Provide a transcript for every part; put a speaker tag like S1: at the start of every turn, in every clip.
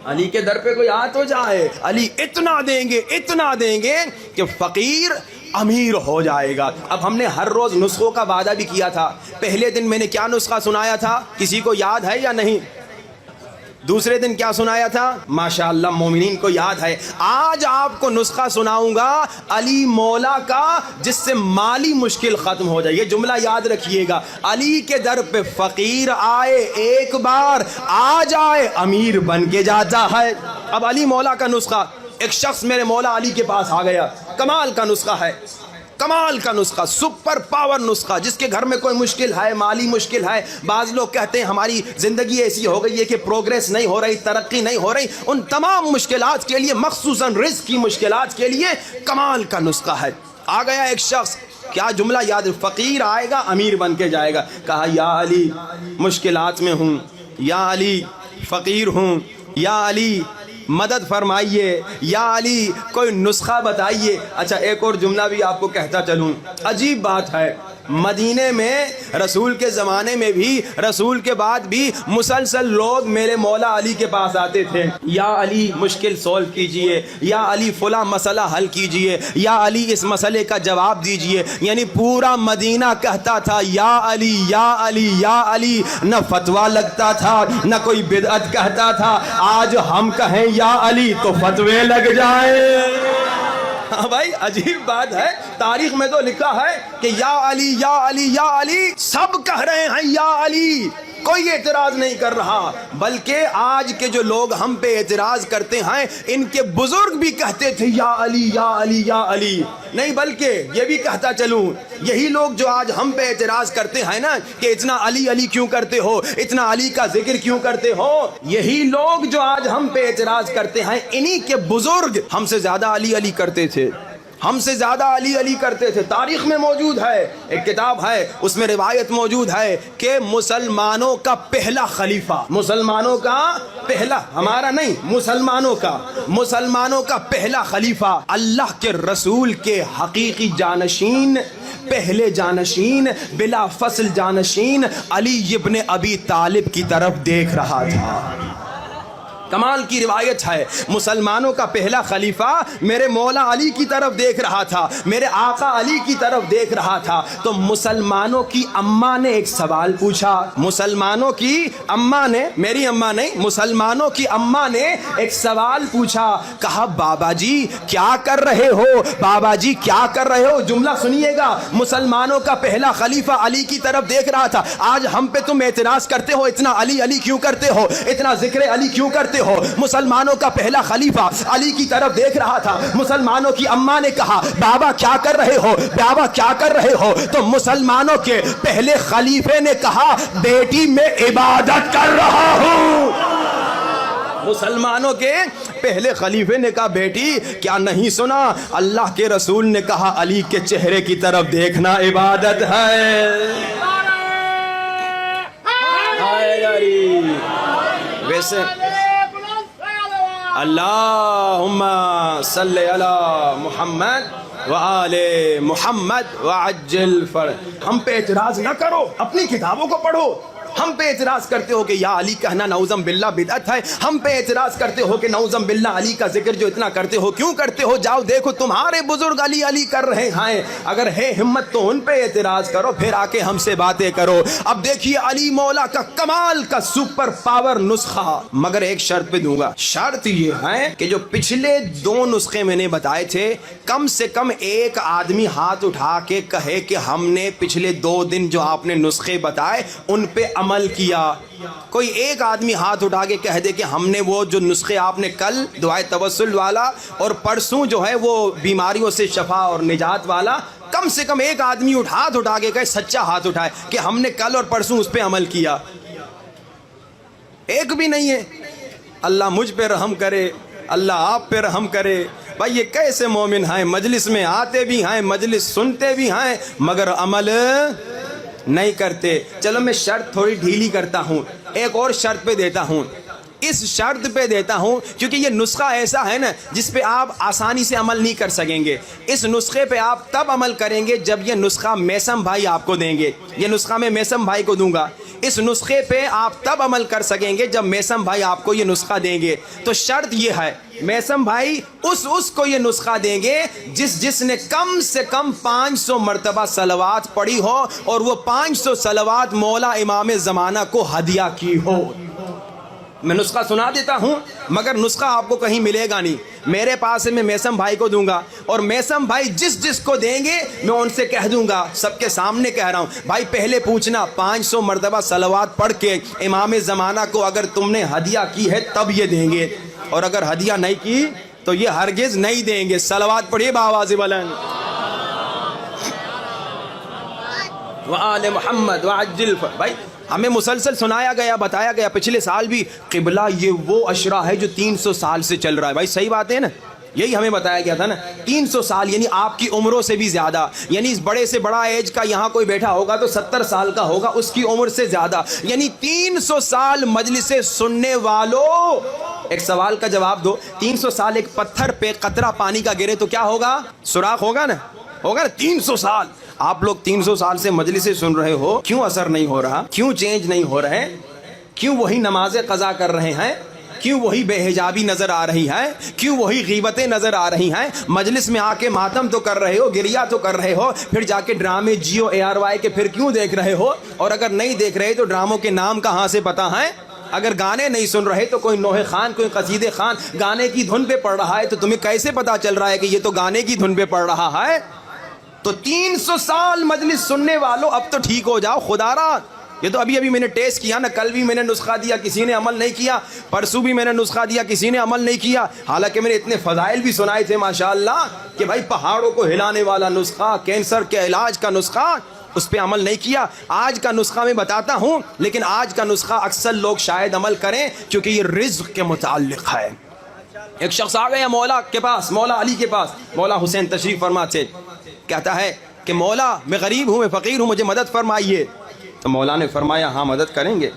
S1: علی کے در پہ کوئی آ تو جائے، علی اتنا دیں گے کہ فقیر امیر ہو جائے گا۔ اب ہم نے ہر روز نسخوں کا وعدہ بھی کیا تھا۔ پہلے دن میں نے کیا نسخہ سنایا تھا، کسی کو یاد ہے یا نہیں؟ دوسرے دن کیا سنایا تھا؟ ماشاءاللہ مومنین کو یاد ہے۔ آج آپ کو نسخہ سناؤں گا علی مولا کا، جس سے مالی مشکل ختم ہو جائے۔ یہ جملہ یاد رکھیے گا، علی کے در پہ فقیر آئے ایک بار، آ جائے امیر بن کے جاتا ہے۔ اب علی مولا کا نسخہ، ایک شخص میرے مولا علی کے پاس آ گیا، کمال کا نسخہ ہے، کمال کا نسخہ، سپر پاور نسخہ۔ جس کے گھر میں کوئی مشکل ہے، مالی مشکل ہے، بعض لوگ کہتے ہیں ہماری زندگی ایسی ہو گئی ہے کہ پروگریس نہیں ہو رہی، ترقی نہیں ہو رہی، ان تمام مشکلات کے لیے، مخصوصاً رزق کی مشکلات کے لیے کمال کا نسخہ ہے۔ آ گیا ایک شخص، کیا جملہ یاد، فقیر آئے گا امیر بن کے جائے گا۔ کہا یا علی مشکلات میں ہوں، یا علی فقیر ہوں، یا علی مدد فرمائیے، یا علی کوئی نسخہ بتائیے۔ اچھا ایک اور جملہ بھی آپ کو کہتا چلوں، عجیب بات ہے، مدینے میں رسول کے زمانے میں بھی، رسول کے بعد بھی مسلسل لوگ میرے مولا علی کے پاس آتے تھے، یا علی مشکل سولو کیجئے، یا علی فلاں مسئلہ حل کیجئے، یا علی اس مسئلے کا جواب دیجئے۔ یعنی پورا مدینہ کہتا تھا یا علی یا علی یا علی، نہ فتویٰ لگتا تھا، نہ کوئی بدعت کہتا تھا۔ آج ہم کہیں یا علی تو فتوے لگ جائیں۔ ہاں بھائی عجیب بات ہے، تاریخ میں تو لکھا ہے کہ یا علی یا علی یا علی، سب کہہ رہے ہیں یا علی، کوئی اعتراض نہیں کر رہا۔ بلکہ آج کے جو لوگ ہم پہ اعتراض کرتے ہیں، ان کے بزرگ بھی کہتے تھے یا علی یا علی یا علی۔ نہیں بلکہ یہ بھی کہتا چلوں، یہی لوگ جو آج ہم پہ اعتراض کرتے ہیں نا کہ اتنا علی علی کیوں کرتے ہو، اتنا علی کا ذکر کیوں کرتے ہو، یہی لوگ جو آج ہم پہ اعتراض کرتے ہیں، انہی کے بزرگ ہم سے زیادہ علی علی کرتے تھے، ہم سے زیادہ علی علی کرتے تھے۔ تاریخ میں موجود ہے، ایک کتاب ہے اس میں روایت موجود ہے کہ مسلمانوں کا پہلا خلیفہ، مسلمانوں کا پہلا، ہمارا نہیں، مسلمانوں کا پہلا خلیفہ، اللہ کے رسول کے حقیقی جانشین، پہلے جانشین، بلا فصل جانشین علی ابن ابی طالب کی طرف دیکھ رہا تھا۔ کمال کی روایت ہے، مسلمانوں کا پہلا خلیفہ میرے مولا علی کی طرف دیکھ رہا تھا، میرے آقا علی کی طرف دیکھ رہا تھا۔ تو مسلمانوں کی اماں نے ایک سوال پوچھا، مسلمانوں کی اماں نے، میری اماں نہیں، مسلمانوں کی اماں نے ایک سوال پوچھا، کہا بابا جی کیا کر رہے ہو، بابا جی کیا کر رہے ہو؟ جملہ سنیے گا، مسلمانوں کا پہلا خلیفہ علی کی طرف دیکھ رہا تھا۔ آج ہم پہ تم اعتراض کرتے ہو، اتنا علی علی کیوں کرتے ہو، اتنا ذکر علی کیوں کرتے ہو؟ مسلمانوں کا پہلا خلیفہ علی کی طرف دیکھ رہا تھا۔ مسلمانوں کی اماں نے کہا بابا کیا کر رہے ہو، بابا کیا کر رہے ہو؟ تو مسلمانوں کے پہلے خلیفے نے کہا بیٹی میں عبادت کر رہا ہوں۔ مسلمانوں کے پہلے خلیفے نے کہا بیٹی کیا نہیں سنا، اللہ کے رسول نے کہا علی کے چہرے کی طرف دیکھنا عبادت ہے۔ ویسے اللہم صلی علی محمد وآل محمد وعجل ہم پہ اعتراض نہ کرو، اپنی کتابوں کو پڑھو۔ ہم پہ اعتراض کرتے ہو کہ یا علی کہنا نعوذ باللہ بدعت ہے، ہم پہ اعتراض کرتے ہو کہ نعوذ باللہ علی کا ذکر جو اتنا کرتے ہو کیوں کرتے ہو؟ جاؤ دیکھو تمہارے بزرگ علی علی کر رہے ہیں، اگر ہے ہمت تو ان پہ اعتراض کرو، پھر آ کے ہم سے باتیں کرو۔ اب دیکھیے علی مولا کا کمال کا سپر پاور نسخہ، مگر ایک شرط پہ دوں گا، شرط یہ ہے کہ جو پچھلے دو نسخے میں نے بتائے تھے، کم سے کم ایک آدمی ہاتھ اٹھا کے کہے کہ ہم نے پچھلے 2 دن جو آپ نے نسخے بتائے ان پہ عمل کیا۔ کوئی ایک آدمی ہاتھ اٹھا کے کہہ دے کہ ہم نے وہ جو نسخے آپ نے کل دعائے توسل والا اور پرسوں جو ہے وہ بیماریوں سے شفا اور نجات والا، کم سے کم ایک آدمی ہاتھ اٹھا کے کہے، سچا ہاتھ اٹھائے کہ ہم نے کل اور پرسوں اس پہ عمل کیا۔ ایک بھی نہیں ہے۔ اللہ مجھ پہ رحم کرے، اللہ آپ پہ رحم کرے۔ بھائی یہ کیسے مومن ہیں، مجلس میں آتے بھی ہیں، مجلس سنتے بھی ہیں، مگر عمل نہیں کرتے۔ چلو میں شرط تھوڑی ڈھیلی کرتا ہوں، ایک اور شرط پہ دیتا ہوں، اس شرط پہ دیتا ہوں کیونکہ یہ نسخہ ایسا ہے نا جس پہ آپ آسانی سے عمل نہیں کر سکیں گے۔ اس نسخے پہ آپ تب عمل کریں گے جب یہ نسخہ میسم بھائی آپ کو دیں گے، یہ نسخہ میں میسم بھائی کو دوں گا۔ اس نسخے پہ آپ تب عمل کر سکیں گے جب میثم بھائی آپ کو یہ نسخہ دیں گے. تو شرط یہ ہے میثم بھائی اس کو یہ نسخہ دیں گے جس نے کم سے کم 500 مرتبہ صلوات پڑھی ہو اور وہ 500 صلوات مولا امام زمانہ کو ہدیہ کی ہو. میں نسخہ سنا دیتا ہوں مگر نسخہ آپ کو کہیں ملے گا نہیں. میرے پاس ہے, میں میثم بھائی کو دوں گا اور میثم بھائی جس کو دیں گے میں ان سے کہہ دوں گا, سب کے سامنے کہہ رہا ہوں, بھائی پہلے پوچھنا 500 مرتبہ صلوات پڑھ کے امام زمانہ کو اگر تم نے ہدیہ کی ہے تب یہ دیں گے, اور اگر ہدیہ نہیں کی تو یہ ہرگز نہیں دیں گے. صلوات پڑھیے بآواز بلند. وآل محمد وعجل. بھائی ہمیں مسلسل سنایا گیا, بتایا گیا پچھلے سال بھی, قبلہ یہ وہ عشرہ ہے جو 300 سال سے چل رہا ہے. بھائی صحیح بات ہے نا, یہی ہمیں بتایا گیا تھا نا. 300 سال یعنی آپ کی عمروں سے بھی زیادہ, یعنی اس بڑے سے بڑا ایج کا یہاں کوئی بیٹھا ہوگا تو 70 سال کا ہوگا, اس کی عمر سے زیادہ, یعنی 300 سال مجلس سننے والوں. ایک سوال کا جواب دو, 300 سال ایک پتھر پہ قطرہ پانی کا گرے تو کیا ہوگا؟ سوراخ ہوگا نا, ہوگا نا. 300 سال آپ لوگ 300 سال سے مجلسیں سن رہے ہو, کیوں اثر نہیں ہو رہا؟ کیوں چینج نہیں ہو رہے؟ کیوں وہی نمازیں قضا کر رہے ہیں؟ کیوں وہی بے حجابی نظر آ رہی ہے؟ کیوں وہی غیبتیں نظر آ رہی ہیں؟ مجلس میں آ کے ماتم تو کر رہے ہو, گریا تو کر رہے ہو, پھر جا کے ڈرامے جیو ARY کے پھر کیوں دیکھ رہے ہو؟ اور اگر نہیں دیکھ رہے تو ڈراموں کے نام کہاں سے پتہ ہیں؟ اگر گانے نہیں سن رہے تو کوئی نوحہ خان, کوئی قصیدے خان گانے کی دھن پہ پڑھ رہا ہے تو تمہیں کیسے پتا چل رہا ہے کہ یہ تو گانے کی دھن پہ پڑھ رہا ہے؟ تو 300 سال مجلس سننے والوں اب تو ٹھیک ہو جاؤ خدا را. یہ تو ابھی میں نے ٹیسٹ کیا نا, کل بھی میں نے نسخہ دیا, کسی نے عمل نہیں کیا, پرسوں بھی میں نے نسخہ دیا, کسی نے عمل نہیں کیا. حالانکہ میں نے اتنے فضائل بھی سنائے تھے ماشاءاللہ کہ بھائی پہاڑوں کو ہلانے والا نسخہ, کینسر کے علاج کا نسخہ, اس پہ عمل نہیں کیا. آج کا نسخہ میں بتاتا ہوں, لیکن آج کا نسخہ اکثر لوگ شاید عمل کریں کیونکہ یہ رزق کے متعلق ہے. ایک شخص آ گیا مولا کے پاس, مولا علی کے پاس, مولا حسین تشریف فرما تھے, کہتا ہے کہ مولا میں غریب ہوں, میں فقیر ہوں, مجھے مدد فرمائیے. تو مولا نے فرمایا ہاں مدد کریں گے,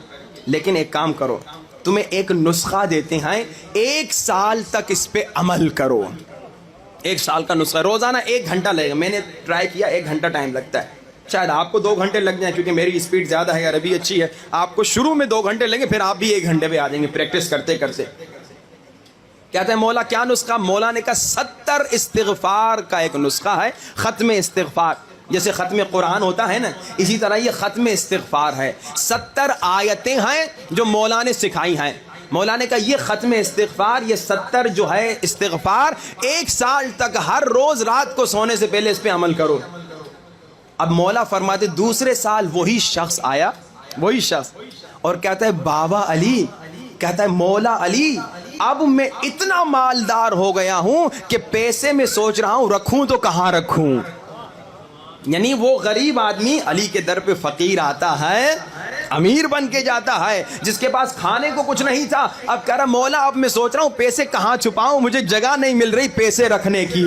S1: لیکن ایک کام کرو, تمہیں ایک نسخہ دیتے ہیں, 1 سال تک اس پہ عمل کرو. 1 سال کا نسخہ, روزانہ 1 گھنٹہ لگے گا. میں نے ٹرائی کیا, 1 گھنٹہ ٹائم لگتا ہے, شاید آپ کو 2 گھنٹے لگ جائیں کیونکہ میری اسپیڈ زیادہ ہے, عربی اچھی ہے. آپ کو شروع میں 2 گھنٹے لگیں, پھر آپ بھی 1 گھنٹے پہ آ جائیں گے پریکٹس کرتے کرتے. کہتے ہیں مولا کیا نسخہ؟ مولا نے کہا 70 استغفار کا ایک نسخہ ہے, ختم استغفار. جیسے ختم قرآن ہوتا ہے نا, اسی طرح یہ ختم استغفار ہے. 70 آیتیں ہیں جو مولا نے سکھائی ہیں. مولا نے کہا یہ ختم استغفار, یہ 70 جو ہے استغفار 1 سال تک ہر روز رات کو سونے سے پہلے اس پہ عمل کرو. اب مولا فرماتے دوسرے سال وہی شخص آیا, وہی شخص, اور کہتا ہے بابا علی, کہتا ہے مولا علی اب میں اتنا مالدار ہو گیا ہوں کہ پیسے میں سوچ رہا ہوں رکھوں تو کہاں رکھوں. یعنی وہ غریب آدمی علی کے در پہ فقیر آتا ہے, امیر بن کے جاتا ہے, جس کے پاس کھانے کو کچھ نہیں تھا, اب کہہ رہا مولا اب میں سوچ رہا ہوں پیسے کہاں چھپاؤں, مجھے جگہ نہیں مل رہی پیسے رکھنے کی.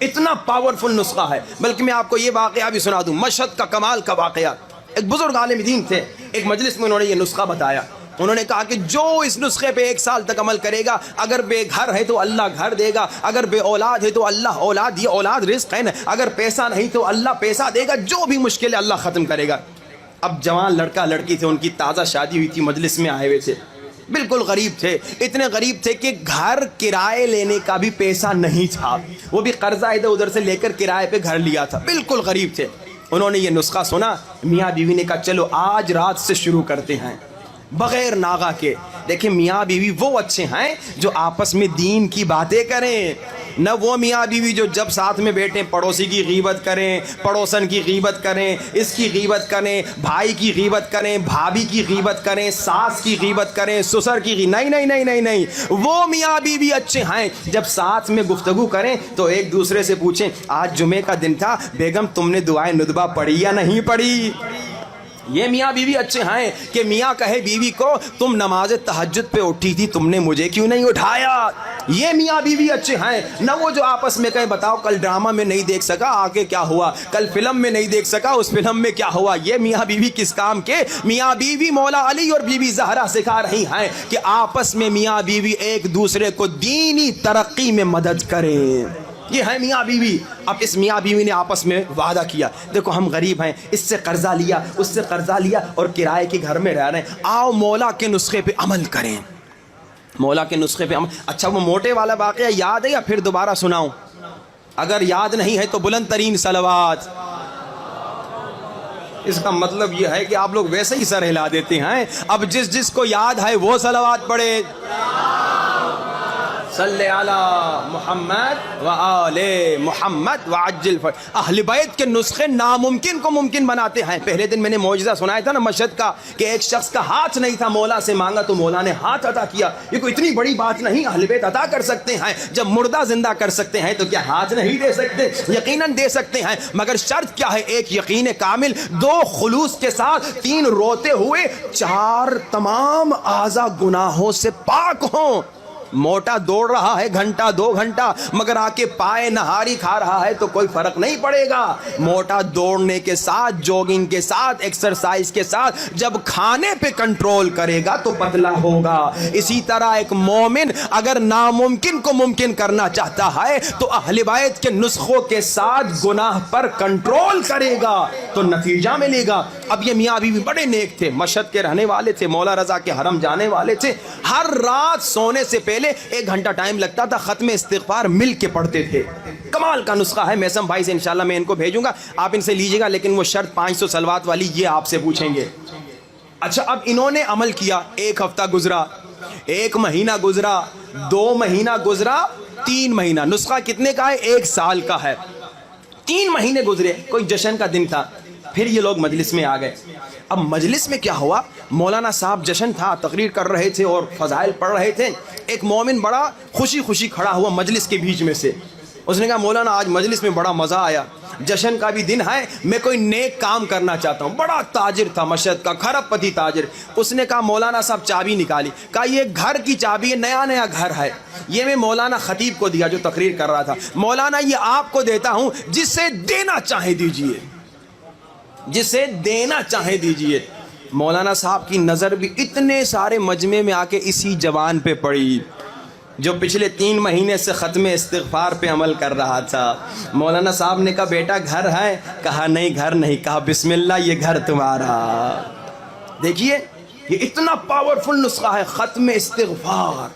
S1: اتنا پاورفل نسخہ ہے. بلکہ میں آپ کو یہ واقعہ بھی سنا دوں, مشہد کا کمال کا واقعہ. ایک بزرگ عالم دین تھے, ایک مجلس میں انہوں نے یہ نسخہ بتایا. انہوں نے کہا کہ جو اس نسخے پہ 1 سال تک عمل کرے گا, اگر بے گھر ہے تو اللہ گھر دے گا, اگر بے اولاد ہے تو اللہ اولاد, یہ اولاد رزق ہے نا, اگر پیسہ نہیں تو اللہ پیسہ دے گا, جو بھی مشکل ہے اللہ ختم کرے گا. اب جوان لڑکا لڑکی تھے, ان کی تازہ شادی ہوئی تھی, مجلس میں آئے ہوئے تھے, بالکل غریب تھے, اتنے غریب تھے کہ گھر کرائے لینے کا بھی پیسہ نہیں تھا, وہ بھی قرضہ ادھر ادھر سے لے کر کرائے پہ گھر لیا تھا, بالکل غریب تھے. انہوں نے یہ نسخہ سنا, میاں بیوی نے کہا چلو آج رات سے شروع کرتے ہیں بغیر ناغا کے. دیکھیں میاں بیوی وہ اچھے ہیں جو آپس میں دین کی باتیں کریں, نہ وہ میاں بیوی جو جب ساتھ میں بیٹھیں پڑوسی کی غیبت کریں, پڑوسن کی غیبت کریں, اس کی غیبت کریں, بھائی کی غیبت کریں, بھابھی کی غیبت کریں, ساس کی غیبت کریں, سسر کی نہیں نہیں نہیں نہیں نہیں. وہ میاں بیوی اچھے ہیں جب ساتھ میں گفتگو کریں تو ایک دوسرے سے پوچھیں آج جمعے کا دن تھا, بیگم تم نے دعائے ندبہ پڑھی یا نہیں پڑھی. یہ میاں بیوی اچھے ہیں کہ میاں کہے بیوی کو تم نماز تہجد پہ اٹھی تھی, تم نے مجھے کیوں نہیں اٹھایا. یہ میاں بیوی اچھے ہیں, نہ وہ جو آپس میں کہے بتاؤ کل ڈرامہ میں نہیں دیکھ سکا آگے کیا ہوا, کل فلم میں نہیں دیکھ سکا اس فلم میں کیا ہوا. یہ میاں بیوی کس کام کے؟ میاں بیوی مولا علی اور بی بی زہرا سکھا رہی ہیں کہ آپس میں میاں بیوی ایک دوسرے کو دینی ترقی میں مدد کریں. یہ ہے میاں بیوی. اب اس میاں بیوی نے آپس میں وعدہ کیا, دیکھو ہم غریب ہیں, اس سے قرضہ لیا, اس سے قرضہ لیا, اور کرائے کے گھر میں رہ رہے ہیں, آؤ مولا کے نسخے پہ عمل کریں. مولا کے نسخے پہ عمل. اچھا وہ موٹے والا واقعہ یاد ہے یا پھر دوبارہ سناؤں؟ اگر یاد نہیں ہے تو بلند ترین صلوات. اس کا مطلب یہ ہے کہ آپ لوگ ویسے ہی سر ہلا دیتے ہیں. اب جس جس کو یاد ہے وہ صلوات پڑھے. صلی علی محمد و آل محمد وعجل اہل بیت کے نسخے ناممکن کو ممکن بناتے ہیں. پہلے دن میں نے معجزہ سنایا تھا نا مشہد کا, کہ ایک شخص کا ہاتھ نہیں تھا, مولا سے مانگا تو مولا نے ہاتھ عطا کیا. یہ کوئی اتنی بڑی بات نہیں, اہل بیت عطا کر سکتے ہیں. جب مردہ زندہ کر سکتے ہیں تو کیا ہاتھ نہیں دے سکتے؟ یقیناً دے سکتے ہیں, مگر شرط کیا ہے؟ ایک یقین کامل, 2 خلوص کے ساتھ, 3 روتے ہوئے, 4 تمام اعضاء گناہوں سے پاک ہوں. موٹا دوڑ رہا ہے گھنٹہ 2 گھنٹہ, مگر آ کے پائے نہاری کھا رہا ہے تو کوئی فرق نہیں پڑے گا. موٹا دوڑنے کے ساتھ, جوگنگ کے ساتھ, ایکسرسائز کے ساتھ جب کھانے پہ کنٹرول کرے گا تو پتلا ہوگا. اسی طرح ایک مومن اگر ناممکن کو ممکن کرنا چاہتا ہے تو اہل بیت کے نسخوں کے ساتھ گناہ پر کنٹرول کرے گا تو نتیجہ ملے گا. اب یہ میاں بیوی بڑے نیک تھے, مشہد کے رہنے والے تھے, مولا رضا کے حرم جانے والے تھے. ہر رات سونے سے پہلے 1 گھنٹہ ٹائم لگتا تھا, ختم استغفار مل کے پڑھتے تھے. کمال کا نسخہ ہے. میسم بھائی سے انشاءاللہ میں ان کو بھیجوں گا, آپ ان سے لیجئے گا, لیکن وہ شرط 500 صلوات والی یہ آپ سے پوچھیں گے. اچھا اب انہوں نے عمل کیا. 1 ہفتہ گزرا, 1 مہینہ گزرا, 2 مہینہ گزرا, 3 مہینہ. نسخہ کتنے کا ہے؟ 1 سال کا ہے. 3 مہینے گزرے, کوئی جشن کا دن تھا, پھر یہ لوگ مجلس میں آ گئے. اب مجلس میں کیا ہوا؟ مولانا صاحب جشن تھا, تقریر کر رہے تھے اور فضائل پڑھ رہے تھے. ایک مومن بڑا خوشی خوشی کھڑا ہوا مجلس کے بیچ میں سے. اس نے کہا مولانا آج مجلس میں بڑا مزہ آیا, جشن کا بھی دن ہے, میں کوئی نیک کام کرنا چاہتا ہوں. بڑا تاجر تھا مشہد کا, کھرب پتی تاجر. اس نے کہا مولانا صاحب چابی نکالی, کہا یہ گھر کی چابی ہے, نیا نیا گھر ہے, یہ میں مولانا خطیب کو دیا جو تقریر کر رہا تھا. مولانا یہ آپ کو دیتا ہوں, جسے دینا چاہے دیجئے, جسے دینا چاہے دیجئے. مولانا صاحب کی نظر بھی اتنے سارے مجمع میں آ کے اسی جوان پہ پڑی جو پچھلے 3 مہینے سے ختم استغفار پہ عمل کر رہا تھا. مولانا صاحب نے کہا بیٹا گھر ہے؟ کہا نہیں گھر نہیں. کہا بسم اللہ یہ گھر تمہارا. دیکھیے یہ اتنا پاورفل نسخہ ہے ختم استغفار,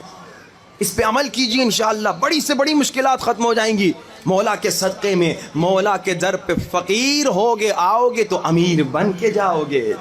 S1: اس پہ عمل کیجیے انشاءاللہ, بڑی سے بڑی مشکلات ختم ہو جائیں گی. مولا کے صدقے میں, مولا کے در پہ فقیر ہوگے, آؤ گے تو امیر بن کے جاؤ گے.